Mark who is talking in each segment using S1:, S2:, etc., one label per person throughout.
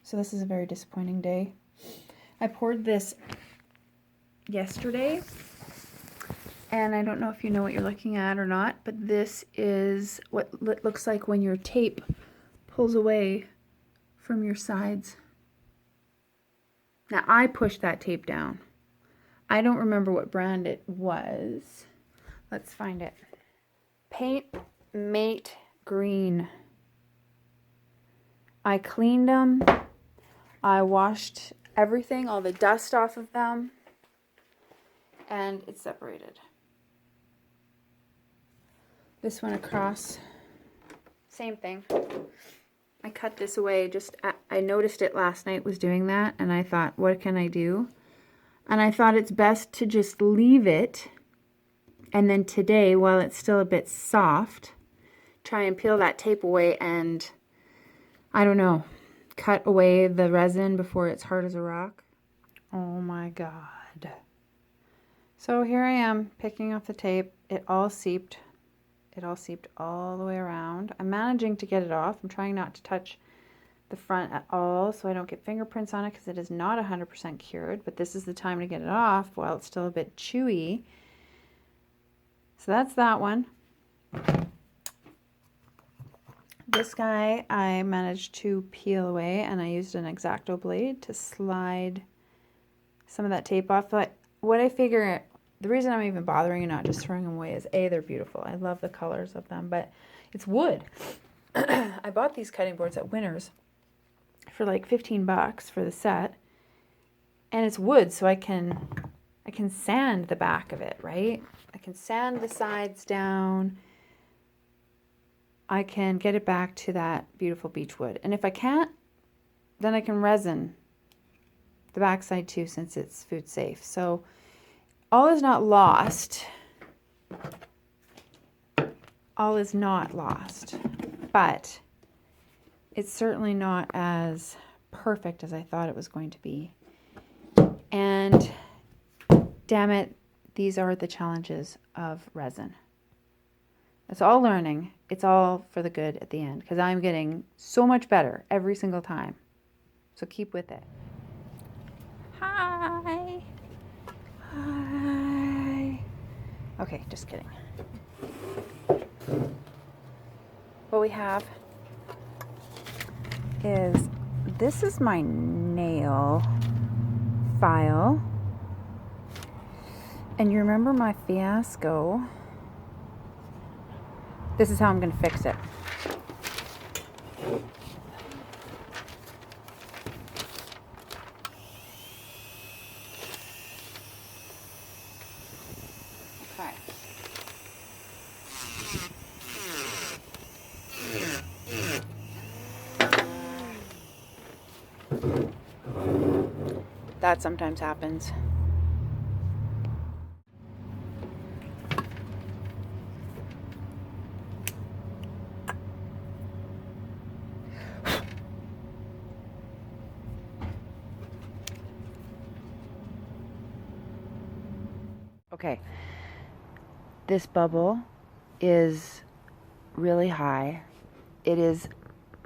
S1: So this is a very disappointing day. I poured this yesterday, and I don't know if you know what you're looking at or not, but this is what it looks like when your tape pulls away from your sides. Now I pushed that tape down. I don't remember what brand it was. Let's find it. Paint Mate Green. I cleaned them. I washed everything, all the dust off of them, and it's separated. This one across, same thing. I cut this away, I noticed it last night was doing that, and I thought, what can I do? And I thought it's best to just leave it, and then today, while it's still a bit soft, try and peel that tape away and, I don't know, cut away the resin before it's hard as a rock. Oh my God. So here I am picking off the tape. It all seeped. It all seeped all the way around. I'm managing to get it off. I'm trying not to touch the front at all so I don't get fingerprints on it because it is not 100% cured, but this is the time to get it off while it's still a bit chewy. So that's that one. This guy I managed to peel away, and I used an X-Acto blade to slide some of that tape off. But what I figure, the reason I'm even bothering and not just throwing them away is A, they're beautiful. I love the colors of them, but it's wood. I bought these cutting boards at Winners for like 15 bucks for the set, and it's wood, so I can sand the back of it, right? I can sand the sides down. I can get it back to that beautiful beech wood. And if I can't, then I can resin the backside too, since it's food safe. So all is not lost. All is not lost. But it's certainly not as perfect as I thought it was going to be. And damn it, these are the challenges of resin. It's all learning. It's all for the good at the end, because I'm getting so much better every single time. So keep with it. Hi. Hi. Okay, just kidding. What we have is, this is my nail file. And you remember my fiasco? This is how I'm going to fix it. Okay. That sometimes happens. Okay, this bubble is really high. It is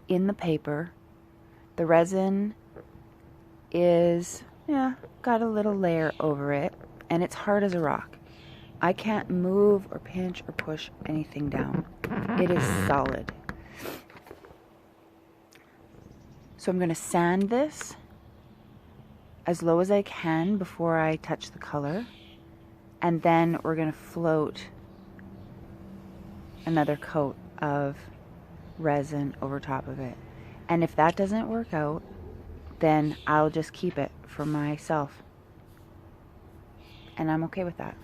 S1: in the paper. The resin is, got a little layer over it, and it's hard as a rock. I can't move or pinch or push anything down. It is solid. So I'm going to sand this as low as I can before I touch the color. And then we're going to float another coat of resin over top of it. And if that doesn't work out, then I'll just keep it for myself. And I'm okay with that.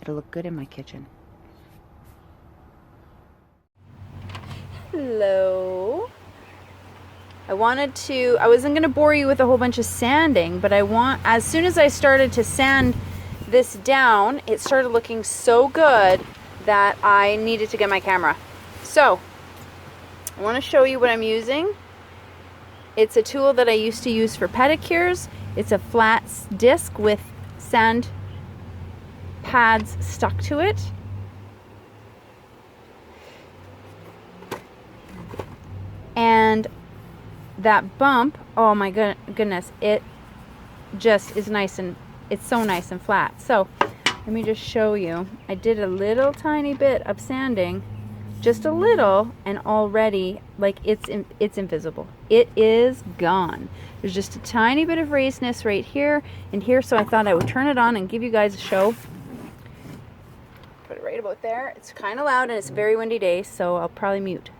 S1: It'll look good in my kitchen. Hello. I wasn't going to bore you with a whole bunch of sanding, but as soon as I started to sand this down, it started looking so good that I needed to get my camera. So, I want to show you what I'm using. It's a tool that I used to use for pedicures. It's a flat disc with sand pads stuck to it. And that bump, oh my goodness, it just is nice, and it's so nice and flat. So let me just show you. I did a little tiny bit of sanding, just a little, and already, like, it's invisible. It is gone. There's just a tiny bit of raised-ness right here and here, so I thought I would turn it on and give you guys a show. Put it right about there. It's kind of loud and it's a very windy day, so I'll probably mute.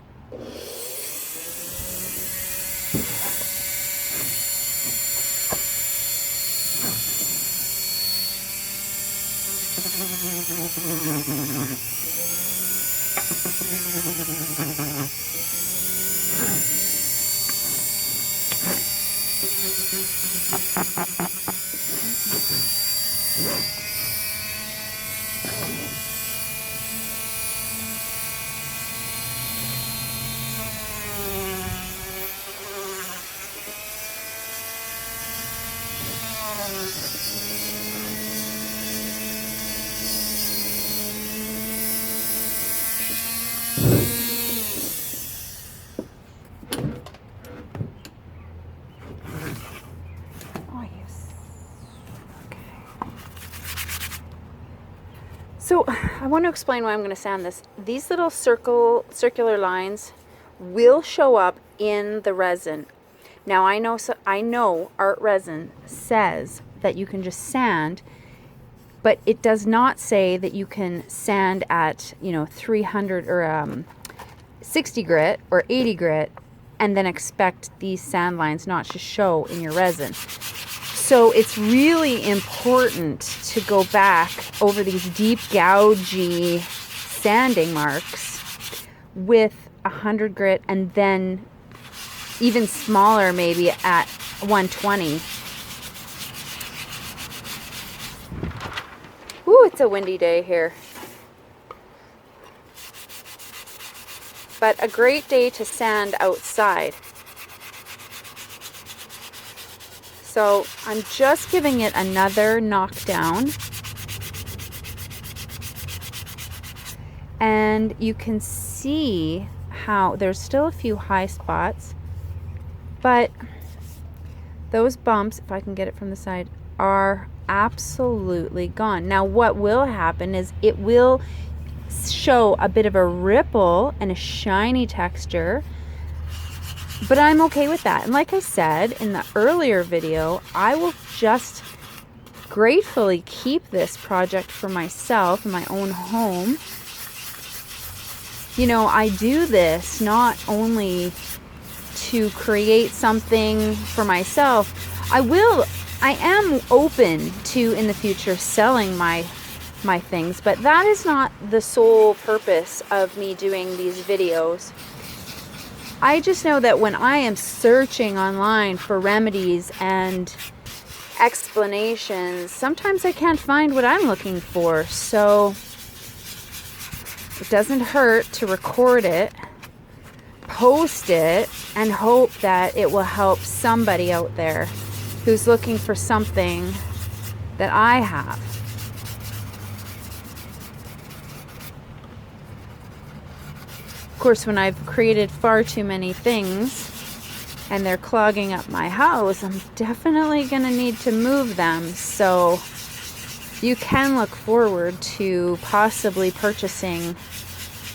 S1: So I want to explain why I'm going to sand this. These little circular lines will show up in the resin. Now I know art resin says that you can just sand, but it does not say that you can sand at 300 or 60 grit or 80 grit and then expect these sand lines not to show in your resin. So it's really important to go back over these deep gougey sanding marks with 100 grit, and then even smaller maybe at 120. Ooh, it's a windy day here. But a great day to sand outside. So I'm just giving it another knockdown. And you can see how there's still a few high spots, but those bumps, if I can get it from the side, are absolutely gone. Now what will happen is it will show a bit of a ripple and a shiny texture, but I'm okay with that. And like I said in the earlier video, I will just gratefully keep this project for myself in my own home. I do this not only to create something for myself. I am open to, in the future, selling my things, but that is not the sole purpose of me doing these videos. I just know that when I am searching online for remedies and explanations, sometimes I can't find what I'm looking for. So it doesn't hurt to record it, post it, and hope that it will help somebody out there who's looking for something that I have. Of course, when I've created far too many things and they're clogging up my house, I'm definitely going to need to move them. So you can look forward to possibly purchasing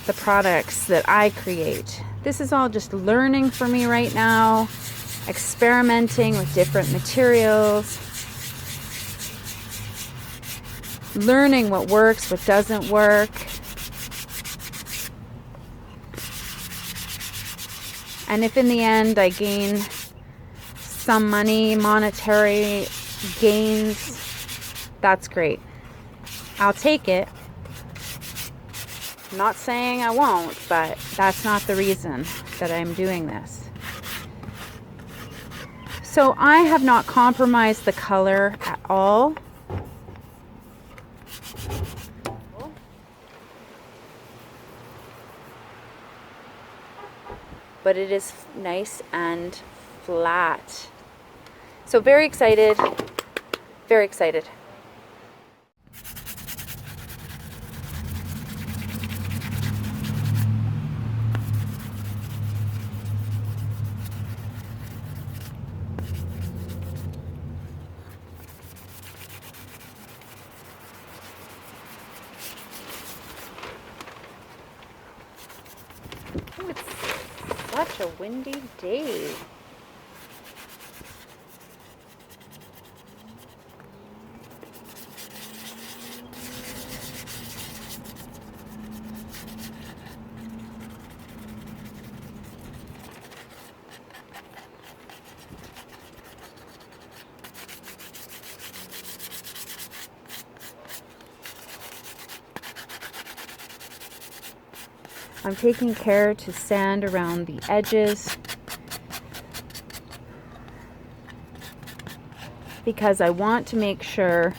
S1: the products that I create. This is all just learning for me right now, experimenting with different materials, learning what works, what doesn't work. And if in the end I gain some money, monetary gains, that's great. I'll take it. I'm not saying I won't, but that's not the reason that I'm doing this. So I have not compromised the color at all. But it is nice and flat. So very excited, very excited. Oh, it's such a windy day. I'm taking care to sand around the edges because I want to make sure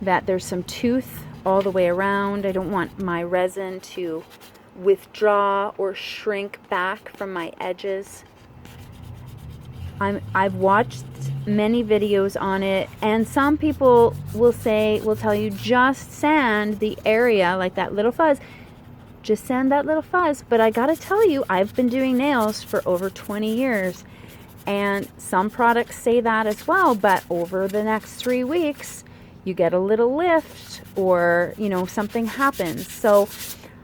S1: that there's some tooth all the way around. I don't want my resin to withdraw or shrink back from my edges. I've watched many videos on it, and some people will tell you just sand the area like that little fuzz. Just sand that little fuzz. But I gotta tell you, I've been doing nails for over 20 years, and some products say that as well, but over the next 3 weeks you get a little lift, or something happens. So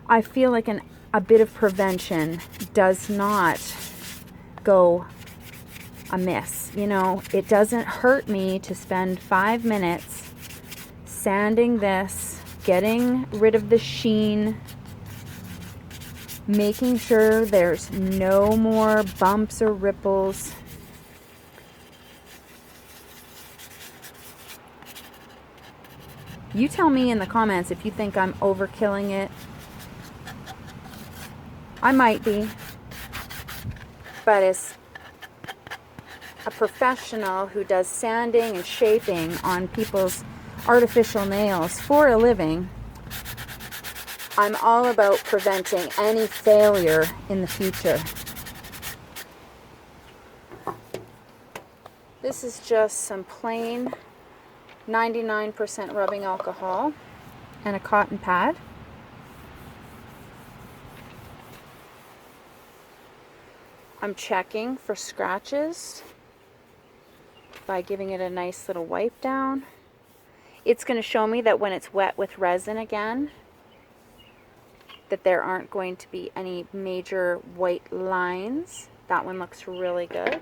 S1: I feel like a bit of prevention does not go amiss. It doesn't hurt me to spend 5 minutes sanding this, getting rid of the sheen, making sure there's no more bumps or ripples. You tell me in the comments if you think I'm overkilling it. I might be, but as a professional who does sanding and shaping on people's artificial nails for a living, I'm all about preventing any failure in the future. This is just some plain 99% rubbing alcohol and a cotton pad. I'm checking for scratches by giving it a nice little wipe down. It's going to show me that when it's wet with resin again, that there aren't going to be any major white lines. That one looks really good.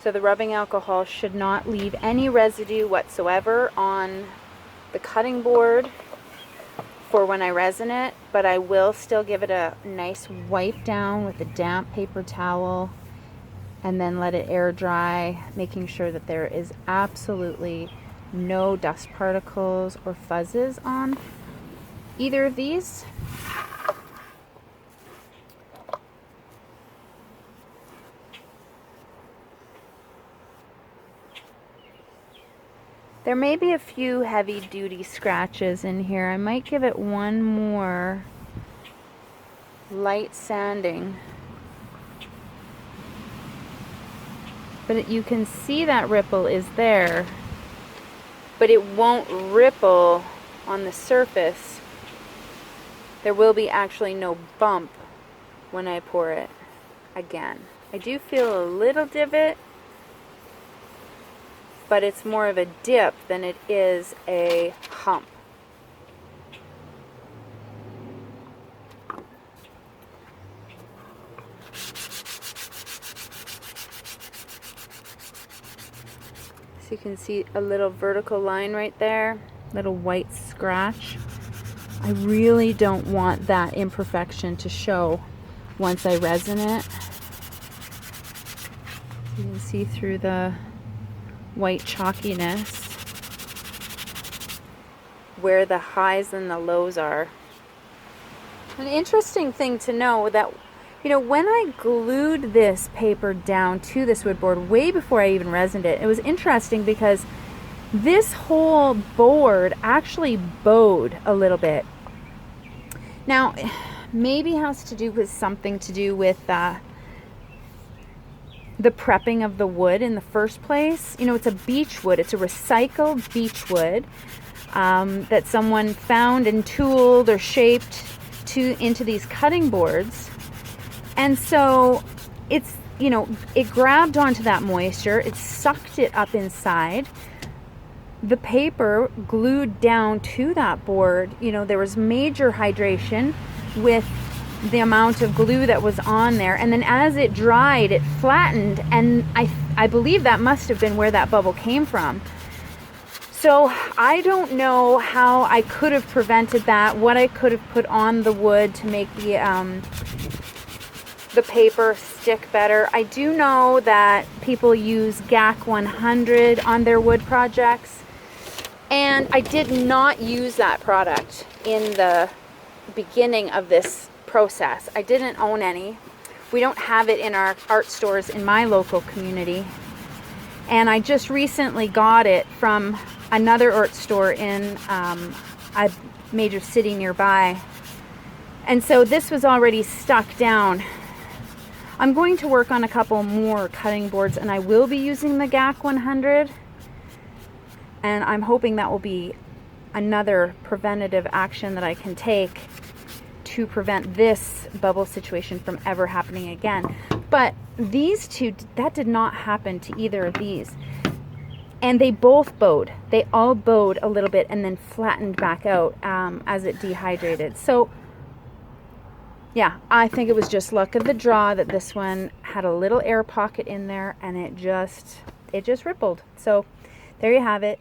S1: So the rubbing alcohol should not leave any residue whatsoever on the cutting board for when I resin it, but I will still give it a nice wipe down with a damp paper towel and then let it air dry, making sure that there is absolutely no dust particles or fuzzes on either of these. There may be a few heavy duty scratches in here. I might give it one more light sanding. But you can see that ripple is there, but it won't ripple on the surface. There will be actually no bump when I pour it again. I do feel a little divot, but it's more of a dip than it is a hump. So you can see a little vertical line right there, little white scratch. I really don't want that imperfection to show once I resin it. You can see through the white chalkiness where the highs and the lows are. An interesting thing to know that, when I glued this paper down to this wood board way before I even resined it, it was interesting because this whole board actually bowed a little bit. Now, maybe has to do with something to do with the prepping of the wood in the first place. It's a beech wood. It's a recycled beech wood that someone found and tooled or shaped into these cutting boards. And so it's, it grabbed onto that moisture. It sucked it up inside. The paper glued down to that board, there was major hydration with the amount of glue that was on there, and then as it dried it flattened, and I believe that must have been where that bubble came from. So I don't know how I could have prevented that, what I could have put on the wood to make the paper stick better. I do know that people use GAC 100 on their wood projects, and I did not use that product in the beginning of this process. I didn't own any. We don't have it in our art stores in my local community, and I just recently got it from another art store in a major city nearby, and so this was already stuck down. I'm going to work on a couple more cutting boards, and I will be using the GAC 100, and I'm hoping that will be another preventative action that I can take to prevent this bubble situation from ever happening again. But these two, that did not happen to either of these, and they both bowed. They all bowed a little bit and then flattened back out as it dehydrated. So yeah, I think it was just luck of the draw that this one had a little air pocket in there, and it just rippled. So there you have it.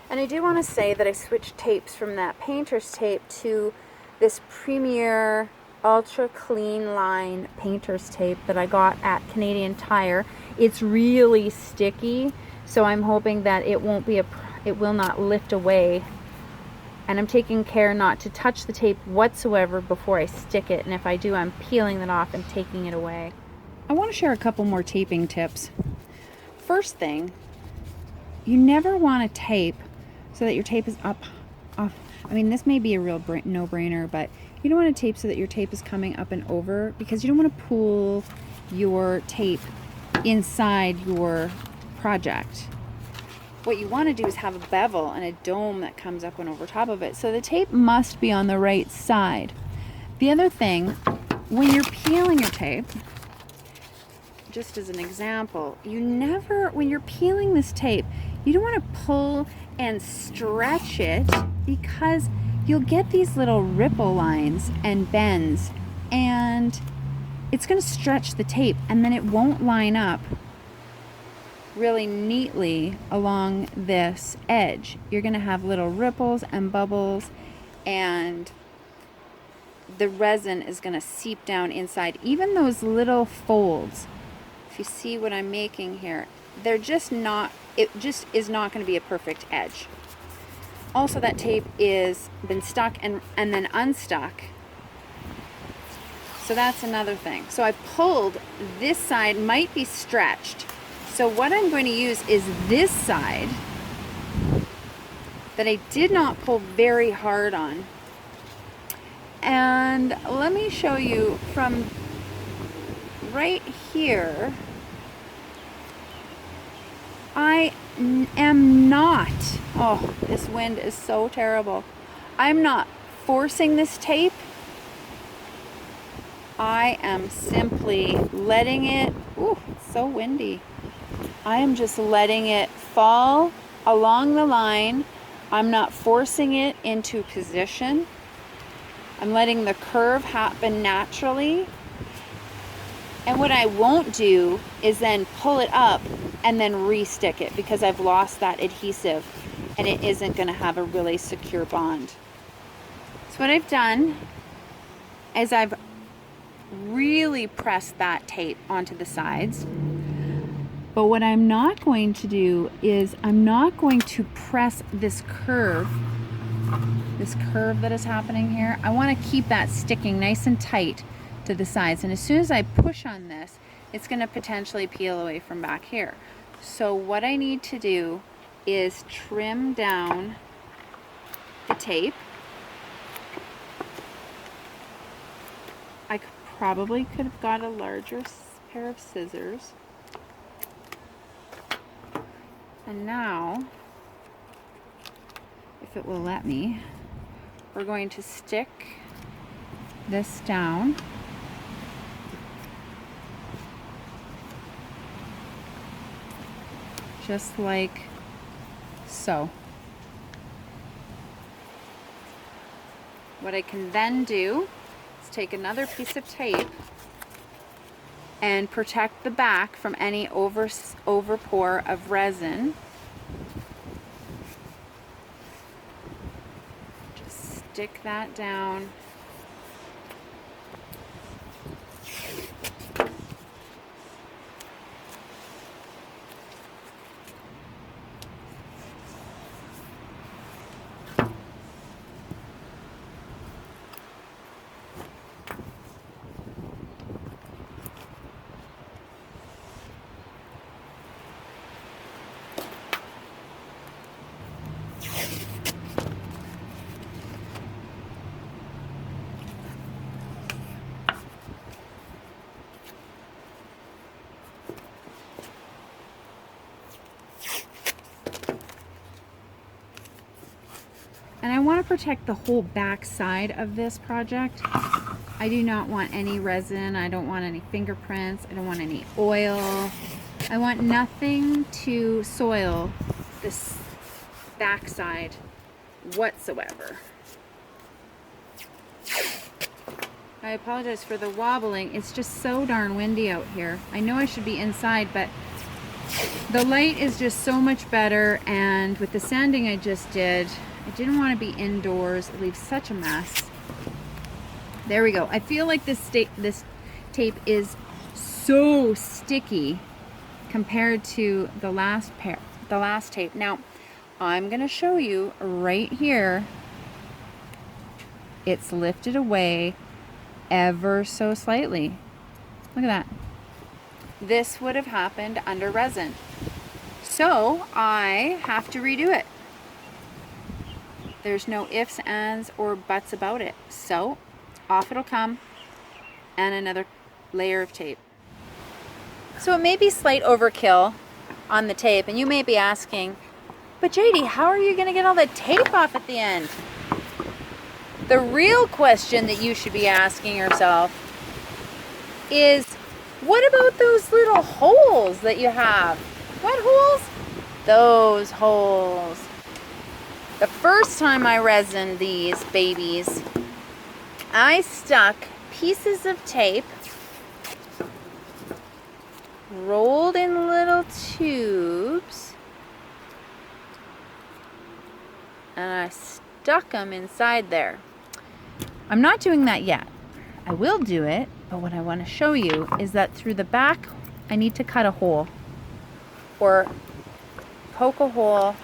S1: And I do want to say that I switched tapes from that painter's tape to this Premier Ultra Clean Line painter's tape that I got at Canadian Tire. It's really sticky, so I'm hoping that it will not lift away. And I'm taking care not to touch the tape whatsoever before I stick it. And if I do, I'm peeling it off and taking it away. I want to share a couple more taping tips. First thing, you never want to tape so that your tape is off. I mean, this may be a real no-brainer, but you don't want to tape so that your tape is coming up and over, because you don't want to pull your tape inside your project. What you want to do is have a bevel and a dome that comes up and over top of it. So the tape must be on the right side. The other thing, when you're peeling your tape, just as an example, when you're peeling this tape, you don't want to pull and stretch it, because you'll get these little ripple lines and bends, and it's going to stretch the tape, and then it won't line up really neatly along this edge. You're going to have little ripples and bubbles, and the resin is going to seep down inside. Even those little folds, if you see what I'm making here, they're just not, it just is not going to be a perfect edge. Also, that tape is been stuck and then unstuck. So that's another thing. So I pulled, this side might be stretched. So what I'm going to use is this side that I did not pull very hard on. And let me show you from right here. I am not, oh, this wind is so terrible. I'm not forcing this tape. I am simply letting it, ooh, it's so windy. I am just letting it fall along the line. I'm not forcing it into position. I'm letting the curve happen naturally. And what I won't do is then pull it up and then re-stick it, because I've lost that adhesive and it isn't going to have a really secure bond. So what I've done is I've really pressed that tape onto the sides. But what I'm not going to do is I'm not going to press this curve that is happening here. I want to keep that sticking nice and tight to the sides. And as soon as I push on this, it's going to potentially peel away from back here. So what I need to do is trim down the tape. I probably could have got a larger pair of scissors. And now, if it will let me, we're going to stick this down. Just like so. What I can then do Let's take another piece of tape and protect the back from any overpour of resin. Just stick that down. And I want to protect the whole back side of this project. I do not want any resin. I don't want any fingerprints. I don't want any oil. I want nothing to soil this back side whatsoever. I apologize for the wobbling. It's just so darn windy out here. I know I should be inside, but the light is just so much better, and with the sanding I just did, I didn't want to be indoors. It leaves such a mess. There we go. I feel like this tape is so sticky compared to the last tape. Now, I'm going to show you right here. It's lifted away ever so slightly. Look at that. This would have happened under resin. So I have to redo it. There's no ifs, ands, or buts about it. So off it'll come, and another layer of tape. So it may be slight overkill on the tape, and you may be asking, but Jady, how are you going to get all the tape off at the end? The real question that you should be asking yourself is, what about those little holes that you have? What holes? Those holes. The first time I resined these babies, I stuck pieces of tape, rolled in little tubes, and I stuck them inside there. I'm not doing that yet. I will do it, but what I want to show you is that through the back, I need to cut a hole or poke a hole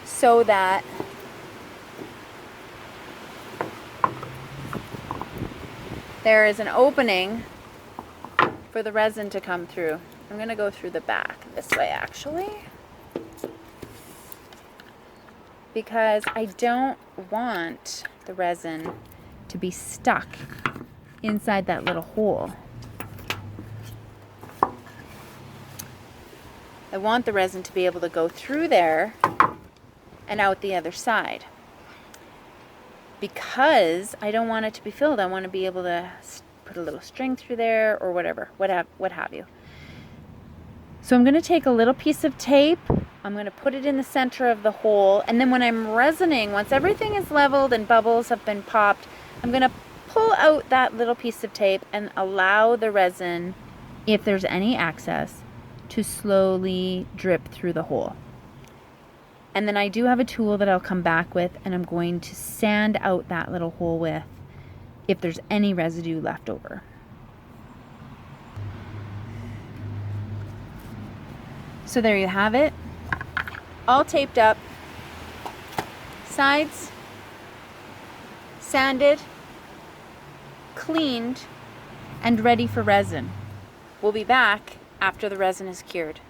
S1: so that there is an opening for the resin to come through. I'm going to go through the back this way actually, because I don't want the resin to be stuck inside that little hole. I want the resin to be able to go through there and out the other side. Because I don't want it to be filled, I want to be able to put a little string through there or whatever, what have you. So I'm going to take a little piece of tape, I'm going to put it in the center of the hole, and then when I'm resining, once everything is leveled and bubbles have been popped, I'm going to pull out that little piece of tape and allow the resin, if there's any excess, to slowly drip through the hole. And then I do have a tool that I'll come back with, and I'm going to sand out that little hole with if there's any residue left over. So there you have it, all taped up, sides sanded, cleaned, and ready for resin. We'll be back after the resin is cured.